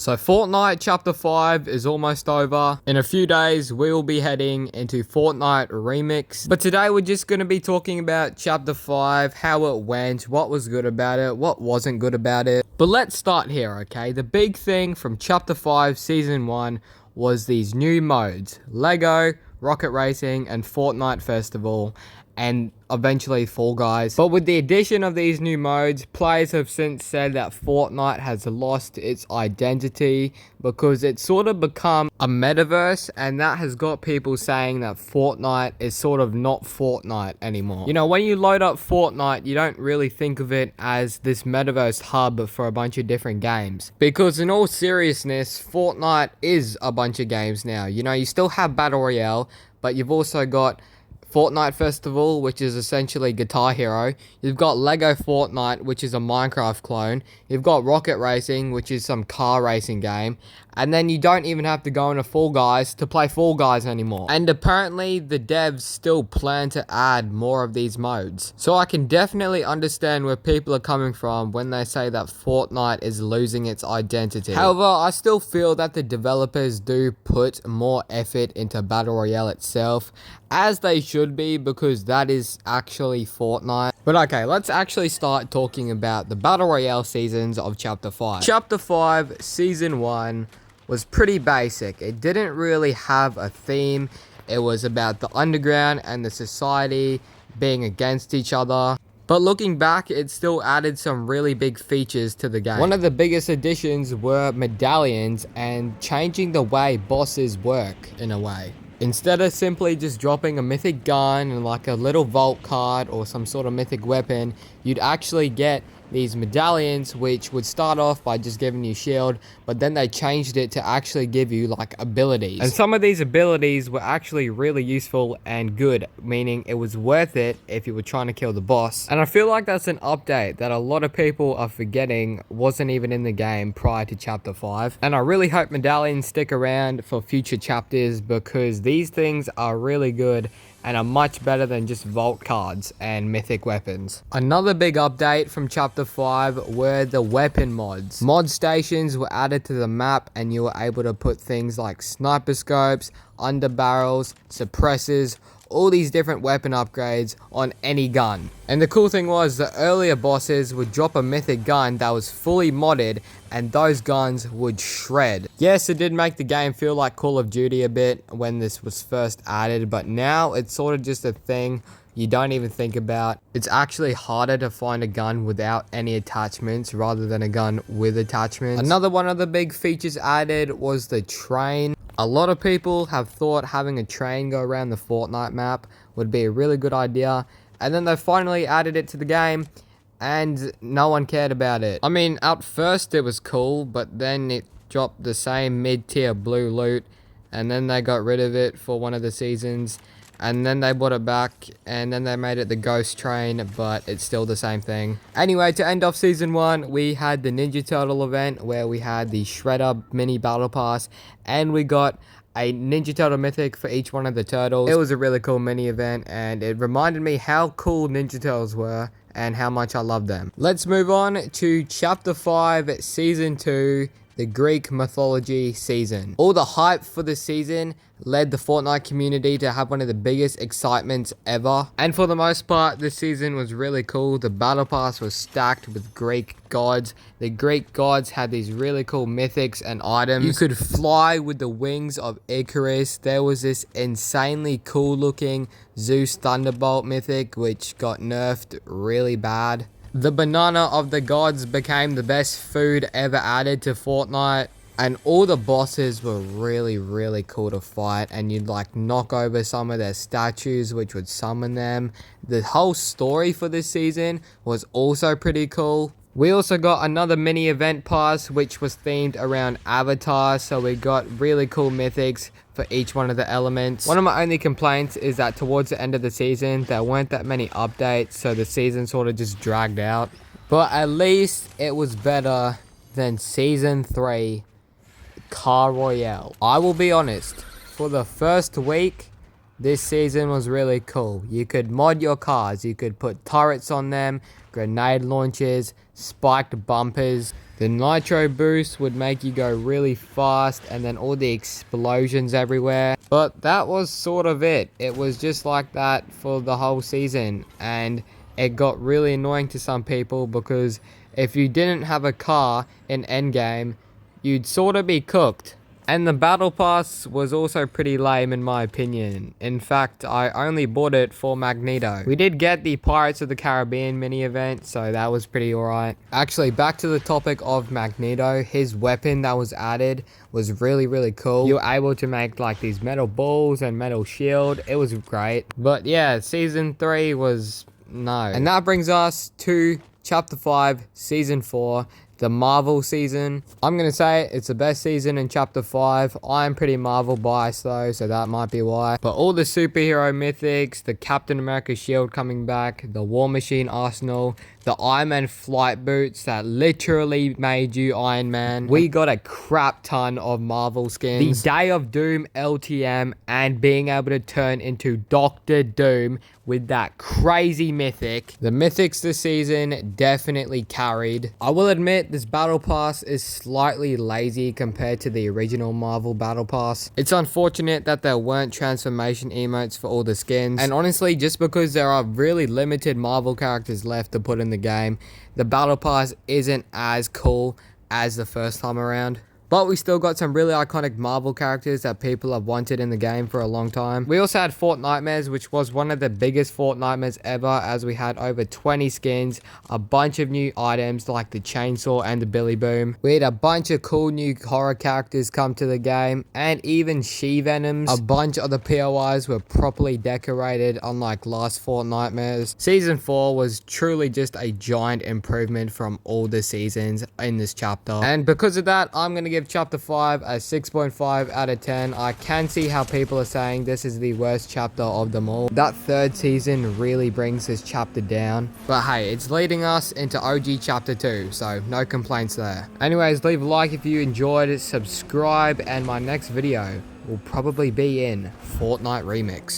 So Fortnite Chapter 5 is almost over. In a few days, we will be heading into Fortnite Remix. But today we're just going to be talking about Chapter 5, how it went, what was good about it, what wasn't good about it. But let's start here, okay? The big thing from Chapter 5 Season 1 was these new modes. Lego, Rocket Racing, and Fortnite Festival, and eventually Fall Guys. But with the addition of these new modes, players have since said that Fortnite has lost its identity because it's sort of become a metaverse, and that has got people saying that Fortnite is sort of not Fortnite anymore. You know, when you load up Fortnite, you don't really think of it as this metaverse hub for a bunch of different games. Because in all seriousness, Fortnite is a bunch of games now. You know, you still have Battle Royale, but you've also got Fortnite Festival, which is essentially Guitar Hero. You've got Lego Fortnite, which is a Minecraft clone. You've got Rocket Racing, which is some car racing game. And then you don't even have to go into Fall Guys to play Fall Guys anymore. And apparently the devs still plan to add more of these modes. So I can definitely understand where people are coming from when they say that Fortnite is losing its identity. However, I still feel that the developers do put more effort into Battle Royale itself, as they should be, because that is actually Fortnite. But okay, let's actually start talking about the Battle Royale seasons of Chapter 5. Chapter 5 Season 1 was pretty basic. It didn't really have a theme. It was about the underground and the society being against each other. But looking back, it still added some really big features to the game. One of the biggest additions were medallions and changing the way bosses work in a way. Instead of simply just dropping a mythic gun and like a little vault card or some sort of mythic weapon, you'd actually get these medallions, which would start off by just giving you shield, but then they changed it to actually give you like abilities. And some of these abilities were actually really useful and good, meaning it was worth it if you were trying to kill the boss. And I feel like that's an update that a lot of people are forgetting wasn't even in the game prior to Chapter 5. And I really hope medallions stick around for future chapters, because these things are really good and are much better than just vault cards and mythic weapons. Another big update from Chapter 5 were the weapon mods. Mod stations were added to the map, and you were able to put things like sniper scopes, underbarrels, suppressors, all these different weapon upgrades on any gun. And the cool thing was, the earlier bosses would drop a mythic gun that was fully modded, and those guns would shred. Yes, it did make the game feel like Call of Duty a bit when this was first added, but now it's sort of just a thing you don't even think about. It's actually harder to find a gun without any attachments rather than a gun with attachments. Another one of the big features added was the train. A lot of people have thought having a train go around the Fortnite map would be a really good idea, and then they finally added it to the game, and no one cared about it. I mean, at first it was cool, but then it dropped the same mid-tier blue loot, and then they got rid of it for one of the seasons, and then they brought it back, and then they made it the ghost train, but it's still the same thing. Anyway, to end off Season 1, we had the Ninja Turtle event, where we had the Shredder mini battle pass, and we got a Ninja Turtle mythic for each one of the turtles. It was a really cool mini event, and it reminded me how cool Ninja Turtles were and how much I love them. Let's move on to Chapter 5 Season 2, the Greek mythology season. All the hype for the season led the Fortnite community to have one of the biggest excitements ever. And for the most part, this season was really cool. The battle pass was stacked with Greek gods. The Greek gods had these really cool mythics and items. You could fly with the wings of Icarus. There was this insanely cool looking Zeus Thunderbolt mythic, which got nerfed really bad. The banana of the gods became the best food ever added to Fortnite. And all the bosses were really, really cool to fight. And you'd like knock over some of their statues, which would summon them. The whole story for this season was also pretty cool. We also got another mini event pass, which was themed around Avatar. So we got really cool mythics for each one of the elements. One of my only complaints is that towards the end of the season, there weren't that many updates, so the season sort of just dragged out. But at least it was better than Season 3 Car Royale. I will be honest, for the first week, this season was really cool. You could mod your cars, you could put turrets on them, grenade launchers, spiked bumpers. The nitro boost would make you go really fast, and then all the explosions everywhere. But that was sort of it. It was just like that for the whole season, and it got really annoying to some people because if you didn't have a car in endgame, you'd sort of be cooked. And the battle pass was also pretty lame in my opinion. In fact, I only bought it for Magneto. We did get the Pirates of the Caribbean mini event, so that was pretty alright. Actually, back to the topic of Magneto, his weapon that was added was really cool. You were able to make like these metal balls and metal shield. It was great. But yeah, season 3 was no. And that brings us to chapter 5, season 4. The Marvel season. I'm gonna say it's the best season in chapter 5. I'm pretty Marvel biased though, so that might be why. But all the superhero mythics, the Captain America shield coming back, the War Machine arsenal, the Iron Man flight boots that literally made you Iron Man. We got a crap ton of Marvel skins. The Day of Doom LTM, and being able to turn into Doctor Doom with that crazy mythic. The mythics this season definitely carried. I will admit this battle pass is slightly lazy compared to the original Marvel battle pass. It's unfortunate that there weren't transformation emotes for all the skins, and honestly, just because there are really limited Marvel characters left to put in the game, the battle pass isn't as cool as the first time around. But we still got some really iconic Marvel characters that people have wanted in the game for a long time. We also had Fort Nightmares, which was one of the biggest Fort Nightmares ever, as we had over 20 skins, a bunch of new items like the chainsaw and the Billy Boom. We had a bunch of cool new horror characters come to the game, and even She-Venoms. A bunch of the POIs were properly decorated, unlike last Fort Nightmares. Season 4 was truly just a giant improvement from all the seasons in this chapter. And because of that, I'm going to give chapter 5 a 6.5 out of 10. I can see how people are saying this is the worst chapter of them all. That third season really brings this chapter down. But hey, it's leading us into OG chapter 2, so no complaints there. Anyways, leave a like if you enjoyed it, subscribe, and my next video will probably be in Fortnite Remix.